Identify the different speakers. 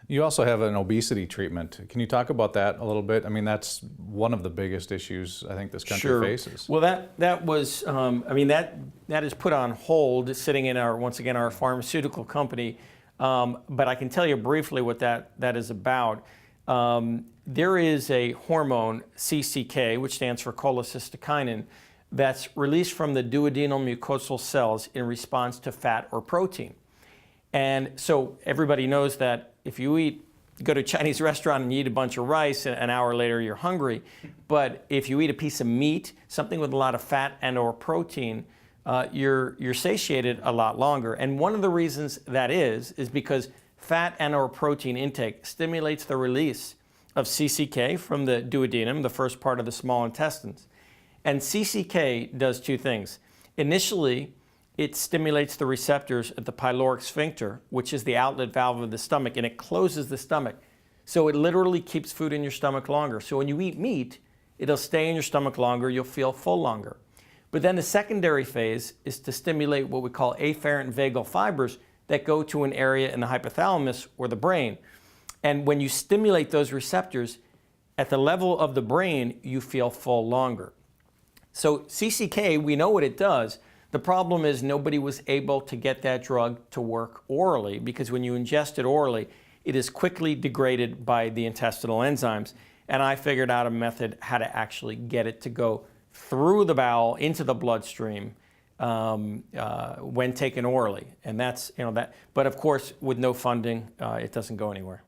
Speaker 1: You also have an obesity treatment. Can you talk about that a little bit? I mean, that's one of the biggest issues I think this country faces.
Speaker 2: Well, that was, that is put on hold, sitting in our, once again, our pharmaceutical company. But I can tell you briefly what that is about. There is a hormone, CCK, which stands for cholecystokinin, that's released from the duodenal mucosal cells in response to fat or protein. And so everybody knows that if you go to a Chinese restaurant and you eat a bunch of rice, and an hour later you're hungry. But if you eat a piece of meat, something with a lot of fat and or protein, you're satiated a lot longer. And one of the reasons that is because fat and or protein intake stimulates the release of CCK from the duodenum, the first part of the small intestines. And CCK does two things. Initially, it stimulates the receptors at the pyloric sphincter, which is the outlet valve of the stomach, and it closes the stomach. So it literally keeps food in your stomach longer. So when you eat meat, it'll stay in your stomach longer, you'll feel full longer. But then the secondary phase is to stimulate what we call afferent vagal fibers that go to an area in the hypothalamus or the brain. And when you stimulate those receptors, at the level of the brain, you feel full longer. So CCK, we know what it does. The problem is nobody was able to get that drug to work orally, because when you ingest it orally, it is quickly degraded by the intestinal enzymes. And I figured out a method how to actually get it to go through the bowel into the bloodstream when taken orally. And that's, but of course, with no funding, it doesn't go anywhere.